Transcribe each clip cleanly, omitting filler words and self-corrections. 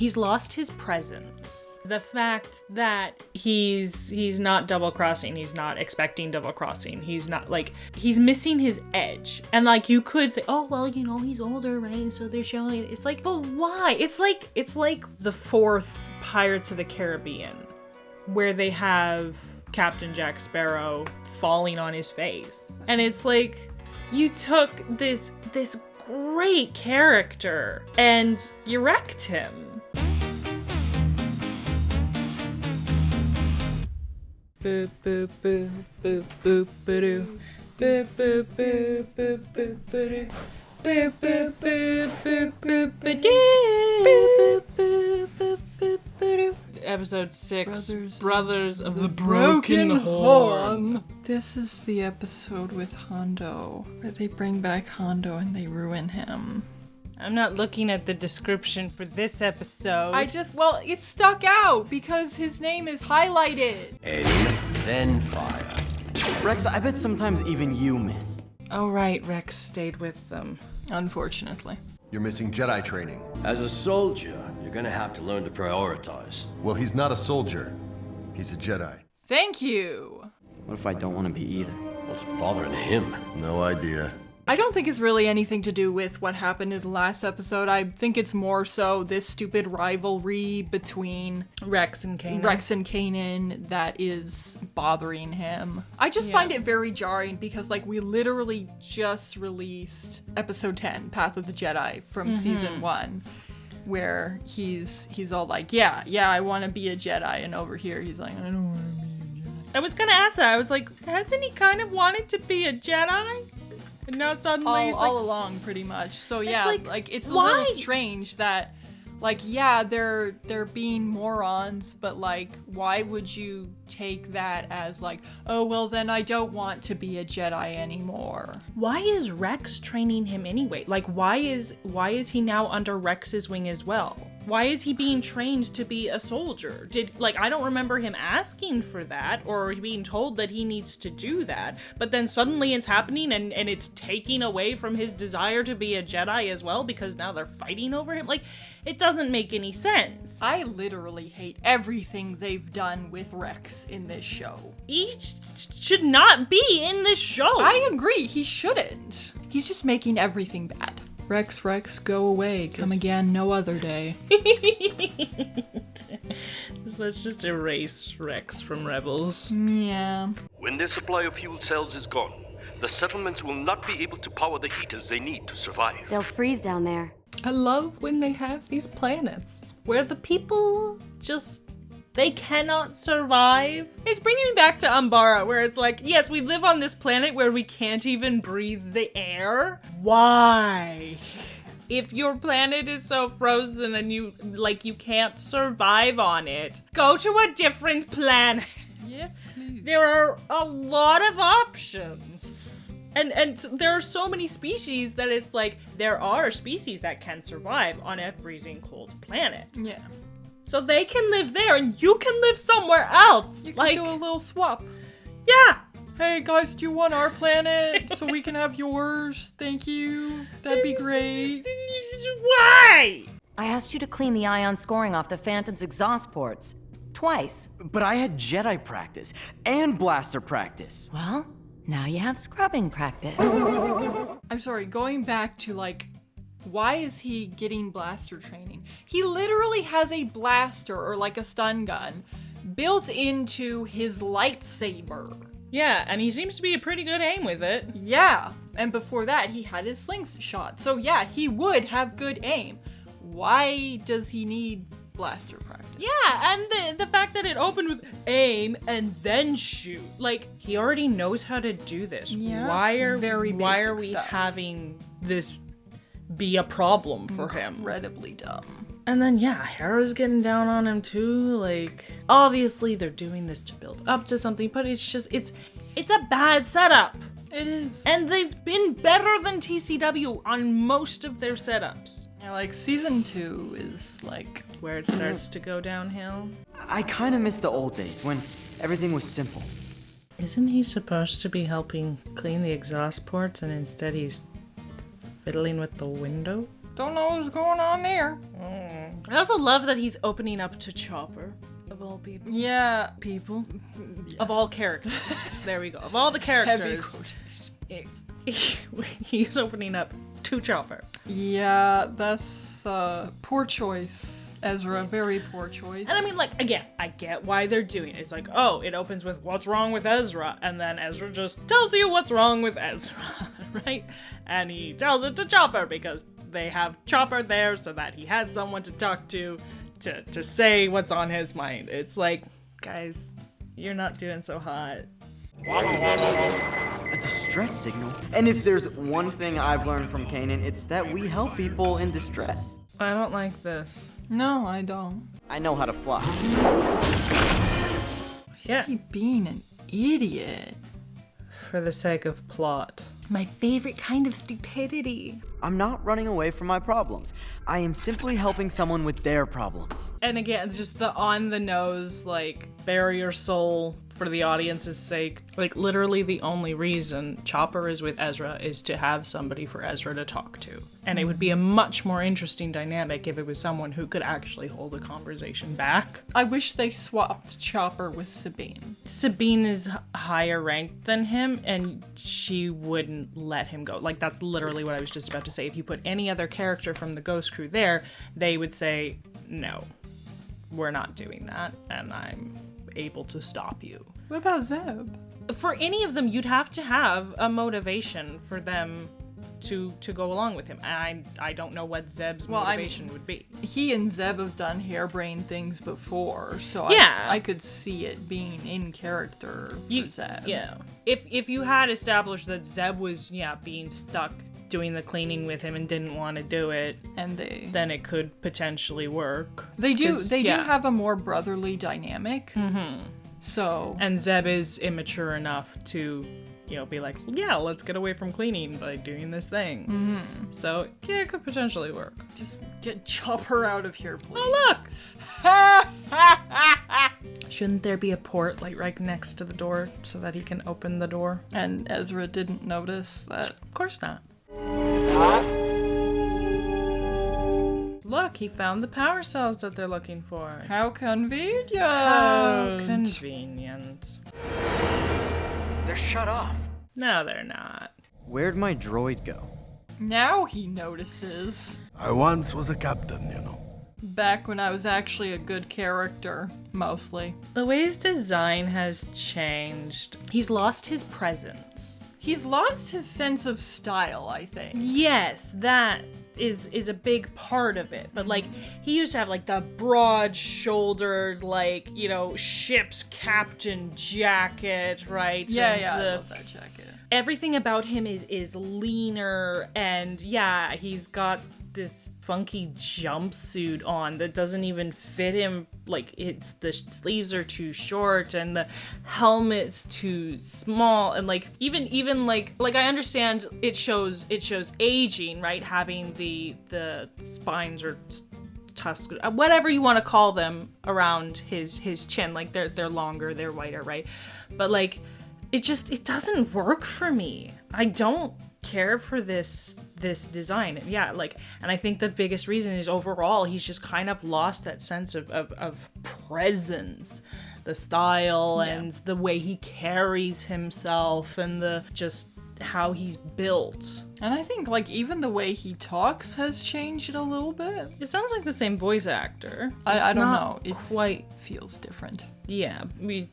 He's lost his presence. The fact that he's not double-crossing, he's not expecting double-crossing, he's not, like, he's missing his edge. And, like, you could say, oh, well, you know, he's older, right? So they're showing, it's like, but why? It's like the fourth Pirates of the Caribbean, where they have Captain Jack Sparrow falling on his face. And it's like, you took this great character and you wrecked him. Boop boop boop boop boop boop boop boop boop boop boop boop boop boop boop boop boop boop. Episode 6, Brothers of the Broken Horn. This is the episode with Hondo, where they bring back Hondo and they ruin him. I'm not looking at the description for this episode. It stuck out because his name is highlighted. Aim, then fire. Rex, I bet sometimes even you miss. Oh right, Rex stayed with them. Unfortunately. You're missing Jedi training. As a soldier, you're gonna have to learn to prioritize. Well, he's not a soldier. He's a Jedi. Thank you. What if I don't want to be either? What's bothering him? No idea. I don't think it's really anything to do with what happened in the last episode. I think it's more so this stupid rivalry between Rex and Kanan that is bothering him. I just find it very jarring because, like, we literally just released episode 10, Path of the Jedi, from season 1, where he's all like, yeah, I want to be a Jedi, and over here he's like, I don't want to be a Jedi. I was gonna ask that. I was like, hasn't he kind of wanted to be a Jedi? And now suddenly he's all along, pretty much. So yeah, it's a why? little strange that, like, yeah, they're being morons, but like, why would you take that as like, oh well, then I don't want to be a Jedi anymore? Why is Rex training him anyway? Like, why is he now under Rex's wing as well? Why is he being trained to be a soldier? I don't remember him asking for that or being told that he needs to do that, but then suddenly it's happening and it's taking away from his desire to be a Jedi as well because now they're fighting over him. Like, it doesn't make any sense. I literally hate everything they've done with Rex in this show. He should not be in this show. I agree, he shouldn't. He's just making everything bad. Rex, go away. Come again no other day. Let's just erase Rex from Rebels. Yeah. When their supply of fuel cells is gone, the settlements will not be able to power the heaters they need to survive. They'll freeze down there. I love when they have these planets where the people they cannot survive. It's bringing me back to Umbara, where it's like, yes, we live on this planet where we can't even breathe the air. Why? If your planet is so frozen and you can't survive on it, go to a different planet. Yes, please. There are a lot of options. And there are so many species that it's like, there are species that can survive on a freezing cold planet. Yeah. So they can live there and you can live somewhere else. You can do a little swap. Yeah. Hey guys, do you want our planet so we can have yours? Thank you. That'd be great. Why? I asked you to clean the ion scoring off the Phantom's exhaust ports. Twice. But I had Jedi practice and blaster practice. Well, now you have scrubbing practice. I'm sorry, going back to, like, why is he getting blaster training? He literally has a blaster, or like a stun gun, built into his lightsaber. Yeah, and he seems to be a pretty good aim with it. Yeah, and before that, he had his slingshot. So yeah, he would have good aim. Why does he need blaster practice? Yeah, and the fact that it opened with aim and then shoot. Like, he already knows how to do this. Yeah, why are we stuff. having this be a problem for him? Incredibly dumb. And then, yeah, Hera's getting down on him too. Like, obviously they're doing this to build up to something, but it's a bad setup. It is. And they've been better than TCW on most of their setups. Yeah, like, season 2 is, like, where it starts to go downhill. I kind of miss the old days when everything was simple. Isn't he supposed to be helping clean the exhaust ports and instead he's fiddling with the window? Don't know what's going on there. I also love that he's opening up to Chopper, of all people. Yeah. People. Yes. Of all characters. There we go. Of all the characters. He's opening up to Chopper. Yeah, that's poor choice, Ezra. Very poor choice. And I mean, like, again, I get why they're doing it. It's like, oh, it opens with what's wrong with Ezra, and then Ezra just tells you what's wrong with Ezra, right? And he tells it to Chopper because they have Chopper there so that he has someone to talk to say what's on his mind. It's like, guys, you're not doing so hot. A distress signal? And if there's one thing I've learned from Kanan, it's that we help people in distress. I don't like this. No, I don't. I know how to fly. Yeah. He being an idiot. For the sake of plot. My favorite kind of stupidity. I'm not running away from my problems. I am simply helping someone with their problems. And again, just the on the nose, like, bare your soul for the audience's sake. Like, literally the only reason Chopper is with Ezra is to have somebody for Ezra to talk to. And it would be a much more interesting dynamic if it was someone who could actually hold a conversation back. I wish they swapped Chopper with Sabine. Sabine is higher ranked than him, and she wouldn't let him go. Like, that's literally what I was just about to say. If you put any other character from the Ghost Crew there, they would say, no, we're not doing that, and I'm able to stop you. What about Zeb? For any of them, you'd have to have a motivation for them to go along with him. And I don't know what Zeb's motivation would be. He and Zeb have done harebrained things before, so Yeah. I could see it being in character for Zeb. Yeah. If you had established that Zeb was, being stuck doing the cleaning with him and didn't want to do it, And then it could potentially work. they do 'Cause, do have a more brotherly dynamic. Mm-hmm. So And Zeb is immature enough to, be like, yeah, let's get away from cleaning by doing this thing. Mm-hmm. So, yeah, it could potentially work. just get Chopper out of here, please. Oh, look! Shouldn't there be a port, like, right next to the door so that he can open the door? And Ezra didn't notice that. Of course not. Look, he found the power cells that they're looking for. How convenient. How convenient. They're shut off. No, they're not. Where'd my droid go? Now he notices. I once was a captain, you know. Back when I was actually a good character, mostly. The way his design has changed. He's lost his presence. He's lost his sense of style, I think. Yes, that is a big part of it. But, like, he used to have, like, the broad-shouldered, like, ship's captain jacket, right? Yeah, And I love that jacket. everything about him is leaner, and he's got this funky jumpsuit on that doesn't even fit him. Like, the sleeves are too short and the helmet's too small, and like even like I understand it shows aging, right? Having the spines or tusks, whatever you want to call them, around his chin, like they're longer, they're wider, right? But like it doesn't work for me. I don't care for this design. And I think the biggest reason is overall he's just kind of lost that sense of presence, the style and the way he carries himself and the just how he's built. And I think like even the way he talks has changed a little bit. It sounds like the same voice actor. I don't not know. It quite feels different. Yeah,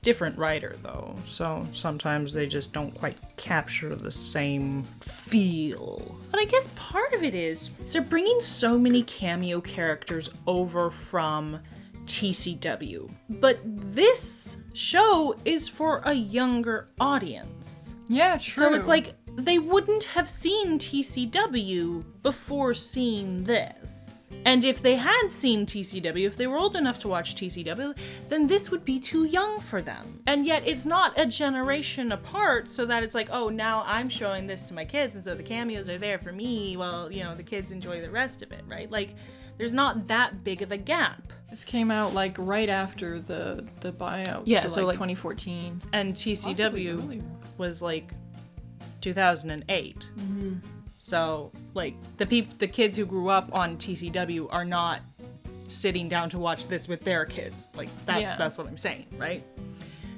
different writer though, so sometimes they just don't quite capture the same feel. But I guess part of it is they're bringing so many cameo characters over from TCW. But this show is for a younger audience. Yeah, true. So it's like they wouldn't have seen TCW before seeing this. And if they had seen TCW, if they were old enough to watch TCW, then this would be too young for them. And yet it's not a generation apart, so that it's like, oh, now I'm showing this to my kids, and so the cameos are there for me while, the kids enjoy the rest of it, right? Like, there's not that big of a gap. This came out like right after the buyout. Yeah, so like 2014. And TCW was like 2008. Mm-hmm. So, like, the kids who grew up on TCW are not sitting down to watch this with their kids. Like, that's what I'm saying, right?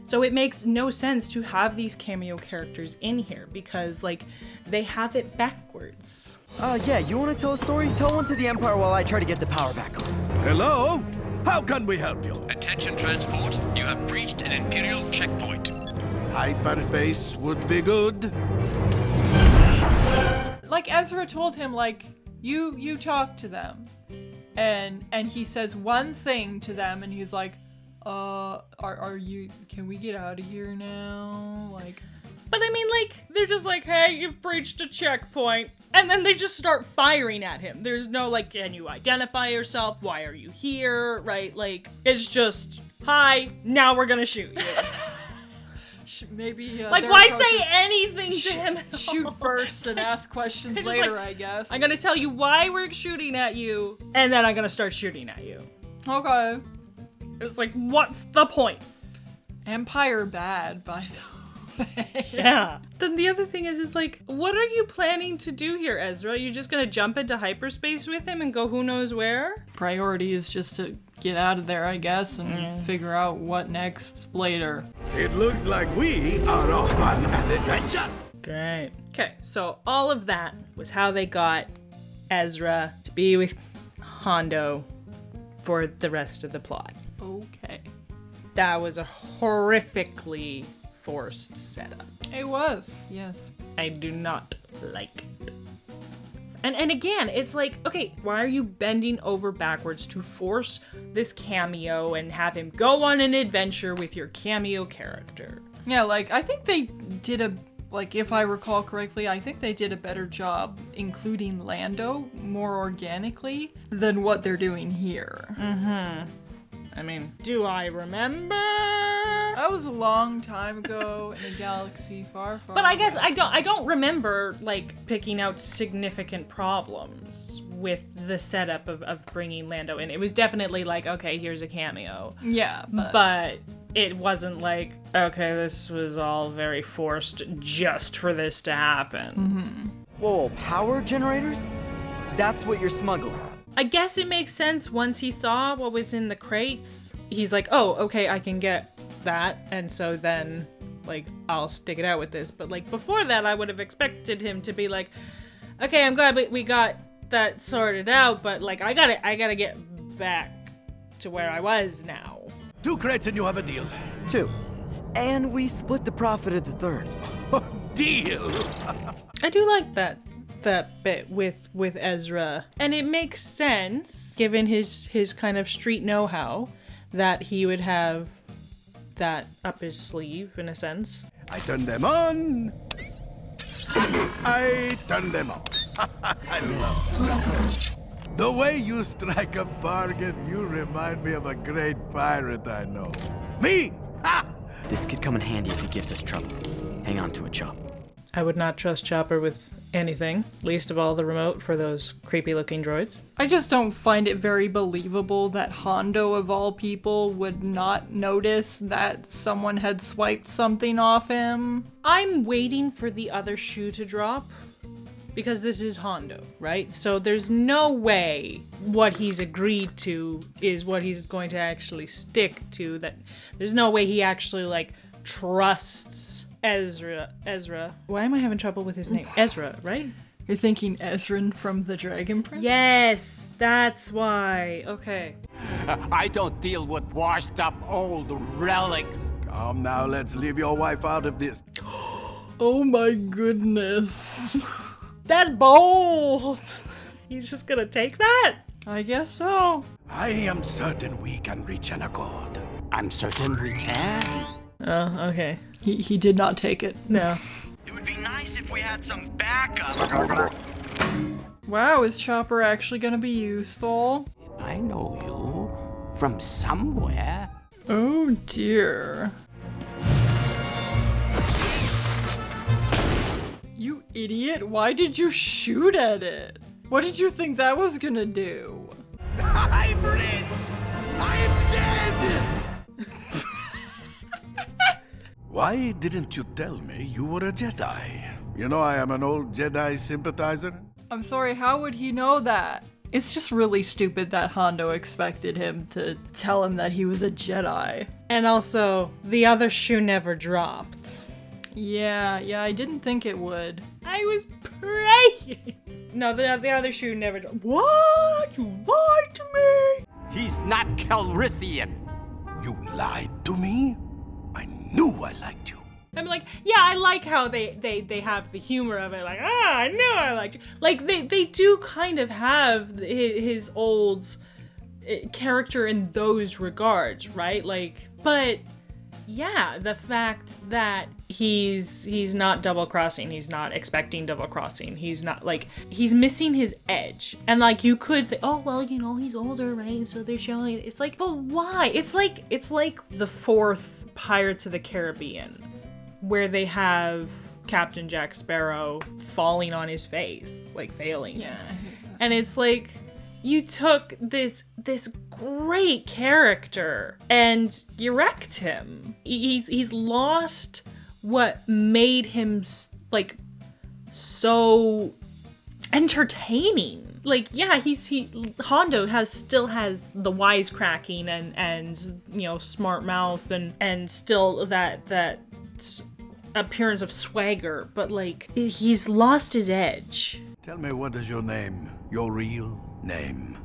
So it makes no sense to have these cameo characters in here because, like, they have it backwards. Yeah, you want to tell a story? Tell one to the Empire while I try to get the power back on. Hello? How can we help you? Attention transport, you have breached an Imperial checkpoint. Hyperspace would be good. Like Ezra told him, like, you talk to them. And he says one thing to them and he's like, can we get out of here now? Like, but I mean, like, they're just like, hey, you've breached a checkpoint. And then they just start firing at him. There's no, like, can you identify yourself? Why are you here? Right? Like, it's just, hi, now we're gonna shoot you. Maybe, like, why say anything to him? Shoot first and ask questions later, like, I guess. I'm gonna tell you why we're shooting at you, and then I'm gonna start shooting at you. Okay. It's like, what's the point? Empire bad, by the way. Yeah. Then the other thing is, like, what are you planning to do here, Ezra? You're just gonna jump into hyperspace with him and go who knows where? Priority is just to get out of there, I guess, and figure out what next later. It looks like we are off on an adventure. Great. Okay, so all of that was how they got Ezra to be with Hondo for the rest of the plot. Okay. That was a horrifically forced setup. It was, yes. I do not like it. And again, it's like, okay, why are you bending over backwards to force this cameo and have him go on an adventure with your cameo character? Yeah, like, I think they did if I recall correctly, I think they did a better job including Lando more organically than what they're doing here. Mm-hmm. I mean, do I remember? That was a long time ago in a galaxy far, far But I guess away. I don't remember, like, picking out significant problems with the setup of bringing Lando in. It was definitely like, okay, here's a cameo. Yeah, but it wasn't like, okay, this was all very forced just for this to happen. Mm-hmm. Whoa, power generators? That's what you're smuggling. I guess it makes sense once he saw what was in the crates. He's like, oh, okay, I can get that. And so then, like, I'll stick it out with this. But, like, before that, I would have expected him to be like, okay, I'm glad we got that sorted out, but, like, I gotta get back to where I was now. 2 crates and you have a deal. 2. And we split the profit of the 3rd. Deal! I do like that bit with Ezra, and it makes sense given his kind of street know-how that he would have that up his sleeve in a sense. I turn them on. I turn them off. I love it. The way you strike a bargain, you remind me of a great pirate I know. Me! Ha! This could come in handy if he gives us trouble. Hang on to it, Chop. I would not trust Chopper with anything, least of all the remote for those creepy-looking droids. I just don't find it very believable that Hondo, of all people, would not notice that someone had swiped something off him. I'm waiting for the other shoe to drop, because this is Hondo, right? So there's no way what he's agreed to is what he's going to actually stick to. That there's no way he actually, like, trusts Ezra. Why am I having trouble with his name? Ezra, right? You're thinking Ezran from the Dragon Prince? Yes, that's why. Okay. I don't deal with washed up old relics. Come now, let's leave your wife out of this. Oh my goodness. That's bold. He's just gonna take that? I guess so. I am certain we can reach an accord. I'm certain we can. Oh, okay. He did not take it. No. It would be nice if we had some backup. Wow, is Chopper actually gonna be useful? I know you from somewhere. Oh dear. You idiot, why did you shoot at it? What did you think that was gonna do? I'm rich! I'm dead! Why didn't you tell me you were a Jedi? You know I am an old Jedi sympathizer. I'm sorry, how would he know that? It's just really stupid that Hondo expected him to tell him that he was a Jedi. And also, the other shoe never dropped. Yeah, I didn't think it would. I was praying. No, the other shoe never dropped. What? You lied to me? He's not Calrissian. You lied to me? I knew I liked you. I'm like, yeah, I like how they have the humor of it. Like, I knew I liked you. Like, they do kind of have his old character in those regards, right? Like, but yeah, the fact that he's not double crossing, he's not expecting double crossing, he's not like, he's missing his edge. And like, you could say, oh well, you know, he's older, right? So they're showing it. It's like, but why? It's like the fourth Pirates of the Caribbean, where they have Captain Jack Sparrow falling on his face, like failing. Yeah. And it's like, you took this great character and you wrecked him. He's lost what made him like so entertaining. Like, yeah, Hondo still has the wisecracking and you know, smart mouth and still that appearance of swagger, but like, he's lost his edge. Tell me, what is your name? Your real name?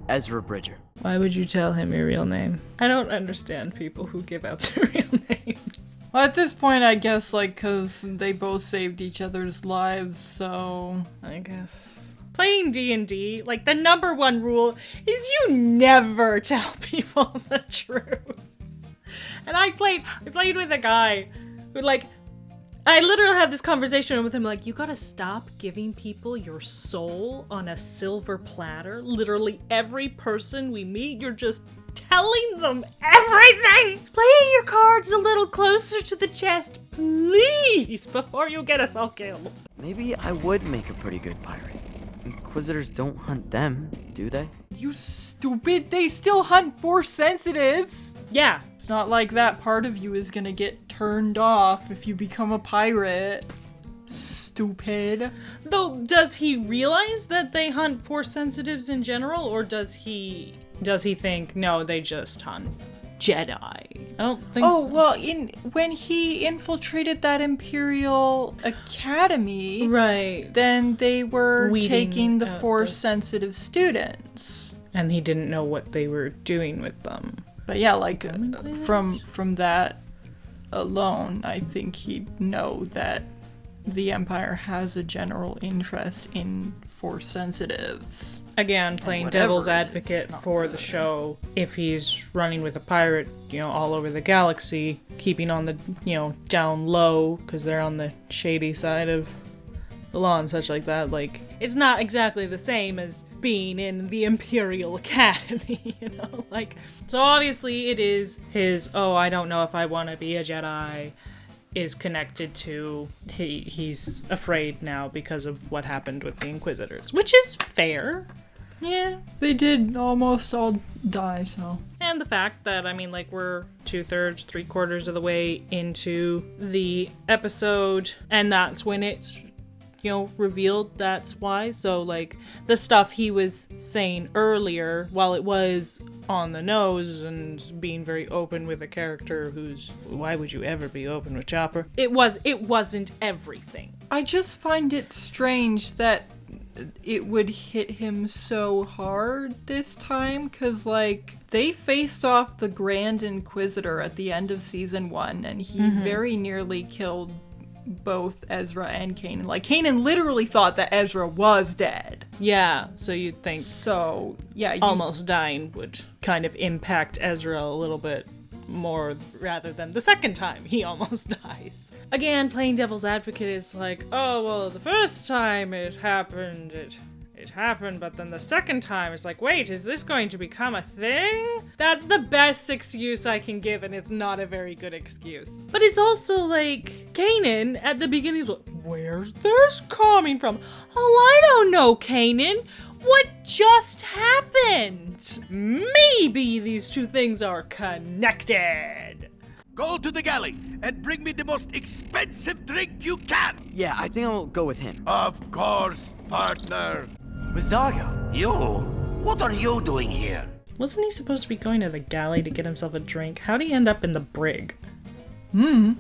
Ezra Bridger. Why would you tell him your real name? I don't understand people who give out their real names. Well, at this point, I guess, like, because they both saved each other's lives, so I guess. Playing D&D, like, the number one rule is you never tell people the truth. And I played with a guy who, like, I literally had this conversation with him, like, you gotta stop giving people your soul on a silver platter. Literally every person we meet, you're just telling them everything. Play your cards a little closer to the chest, please, before you get us all killed. Maybe I would make a pretty good pirate. Inquisitors don't hunt them, do they? You stupid, they still hunt Force sensitives. Yeah. It's not like that part of you is gonna get turned off if you become a pirate. Stupid. Though, does he realize that they hunt Force sensitives in general, or does he think, no, they just hunt Jedi? I don't think so. Well, when he infiltrated that Imperial Academy, right, then they were weeding taking the out Force-sensitive students. And he didn't know what they were doing with them. But yeah, like, from that alone, I think he'd know that the Empire has a general interest in Force sensitives. Again, playing devil's advocate for the show. If he's running with a pirate, you know, all over the galaxy, keeping on the, you know, down low, because they're on the shady side of the law and such like that, like, it's not exactly the same as being in the Imperial Academy, you know, like, so obviously it is his, oh, I don't know if I want to be a Jedi, is connected to he's afraid now because of what happened with the Inquisitors, which is fair. Yeah, they did almost all die, so. And the fact that, I mean, like, we're 2/3, 3/4 of the way into the episode, and that's when it's, you know, revealed that's why. So, like, the stuff he was saying earlier, while it was on the nose and being very open with a character who's, why would you ever be open with Chopper? It wasn't everything. I just find it strange that it would hit him so hard this time, because, like, they faced off the Grand Inquisitor at the end of season 1, and he very nearly killed both Ezra and Kanan. Like, Kanan literally thought that Ezra was dead. Yeah, so you'd think so, yeah, almost dying would kind of impact Ezra a little bit more rather than the second time he almost dies. Again, playing devil's advocate is like, oh, well, the first time it happened, it happened, but then the second time it's like, wait, is this going to become a thing? That's the best excuse I can give, and it's not a very good excuse. But it's also like, Kanan at the beginning is like, where's this coming from? Oh, I don't know, Kanan. What just happened? Maybe these two things are connected. Go to the galley and bring me the most expensive drink you can. Yeah, I think I'll go with him. Of course, partner. Vizaga, you? What are you doing here? Wasn't he supposed to be going to the galley to get himself a drink? How'd he end up in the brig? I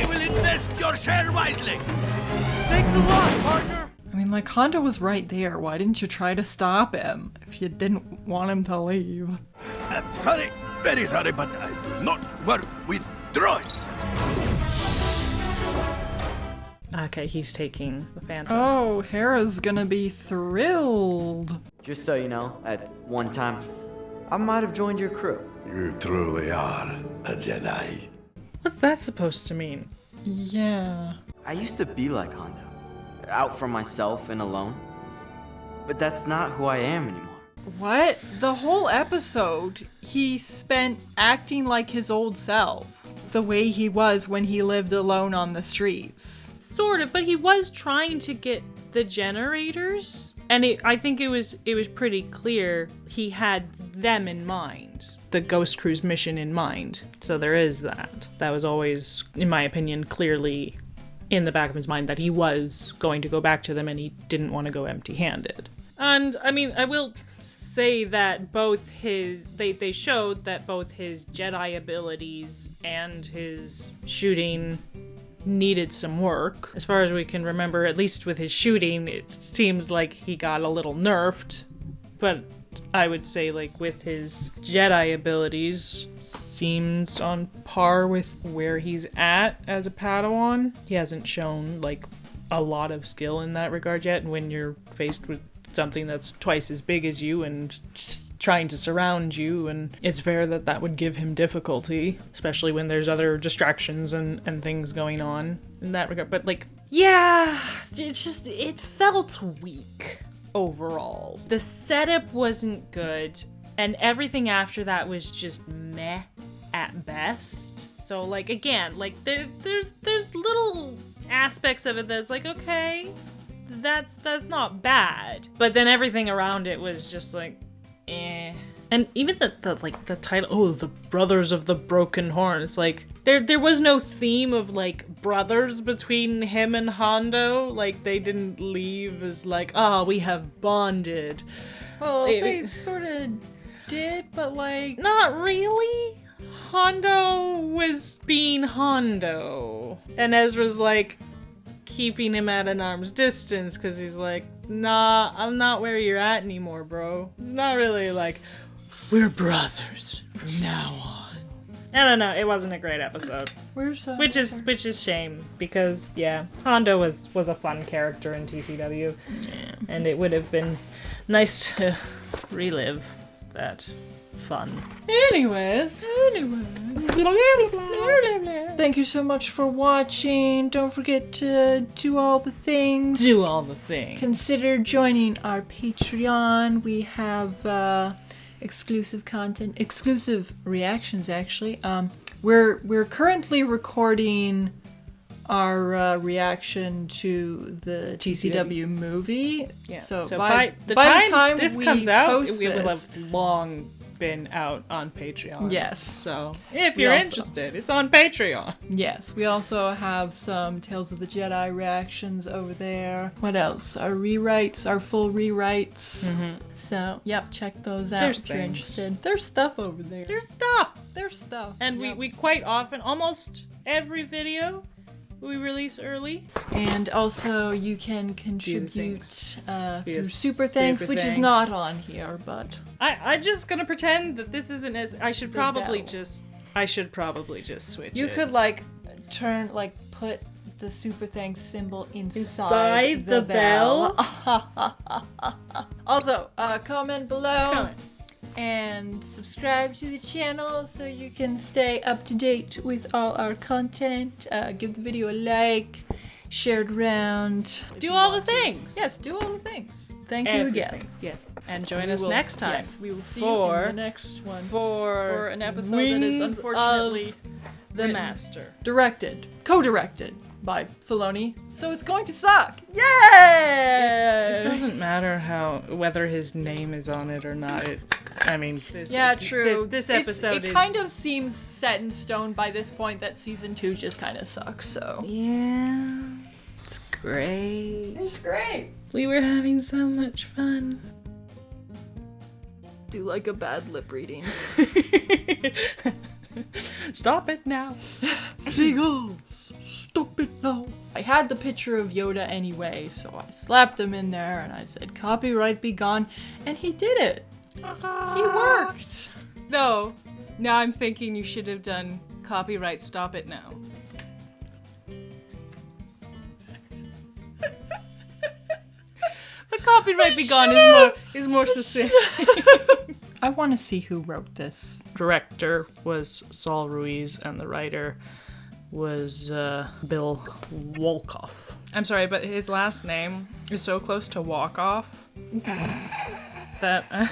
will invest your share wisely. Thanks a lot, partner. I mean, like, Hondo was right there. Why didn't you try to stop him if you didn't want him to leave? I'm sorry, very sorry, but I do not work with droids. Okay, he's taking the Phantom. Oh, Hera's gonna be thrilled. Just so you know, at one time, I might have joined your crew. You truly are a Jedi. What's that supposed to mean? Yeah. I used to be like Hondo, out for myself and alone. But that's not who I am anymore. What? The whole episode, he spent acting like his old self. The way he was when he lived alone on the streets. Sort of, but he was trying to get the generators. And I think it was pretty clear he had them in mind. The Ghost Crew's mission in mind. So there is that. That was always, in my opinion, clearly in the back of his mind that he was going to go back to them and he didn't want to go empty-handed. And, I mean, I will say that both they showed that both his Jedi abilities and his shooting needed some work. As far as we can remember, at least with his shooting, it seems like he got a little nerfed. But I would say, like, with his Jedi abilities, seems on par with where he's at as a Padawan. He hasn't shown, like, a lot of skill in that regard yet, and when you're faced with something that's twice as big as you and trying to surround you, and it's fair that that would give him difficulty, especially when there's other distractions and things going on in that regard. But, like, yeah, it felt weak overall. The setup wasn't good, and everything after that was just meh at best. So, like, again, like, there's little aspects of it that's like, okay, that's not bad. But then everything around it was just like, eh. And even the title, the Brothers of the Broken Horn, it's like, there was no theme of, like, brothers between him and Hondo. Like, they didn't leave as like, we have bonded. Well, they sort of did, but, like, not really. Hondo was being Hondo. And Ezra's, like, keeping him at an arm's distance because he's like, nah, I'm not where you're at anymore, bro. It's not really like, we're brothers from now on. I don't know. It wasn't a great episode. Which is shame because, yeah, Hondo was a fun character in TCW, and it would have been nice to relive that fun. Anyways. Thank you so much for watching. Don't forget to do all the things. Consider joining our Patreon. We have exclusive content, exclusive reactions actually. We're currently recording our reaction to the TCW movie. Yeah. So by the time this comes out, it will have long been out on Patreon. Yes. So if you're interested, it's on Patreon. Yes. We also have some Tales of the Jedi reactions over there. What else? Our rewrites, our full rewrites. Mm-hmm. So, yep, check those out if you're interested. There's stuff over there. There's stuff. And we quite often, almost every video, we release early. And also you can contribute through Super Thanks, which is not on here, but I'm just gonna pretend that this isn't as I should probably just switch you it. could put the Super Thanks symbol inside the bell. Also, comment below. And subscribe to the channel so you can stay up to date with all our content. Give the video a like, share it around. Do all the things. Yes, do all the things. Thank you again. Yes, and join us next time. Yes, we will see you in the next one. For an episode that is unfortunately the Master. Co-directed by Filoni. So it's going to suck. Yay! It doesn't matter whether his name is on it or not. True. This episode it kind of seems set in stone by this point that season 2 just kind of sucks. So yeah, it's great. It was great. We were having so much fun. Do like a bad lip reading. Stop it now. Seagulls, stop it now. I had the picture of Yoda anyway, so I slapped him in there and I said, copyright be gone, and he did it. He worked. No, now I'm thinking you should have done copyright stop it now. But copyright be gone is more succinct. I want to see who wrote this. Director was Saul Ruiz and the writer was Bill Wolkoff. I'm sorry, but his last name is so close to walk off that I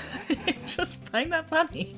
just find that funny.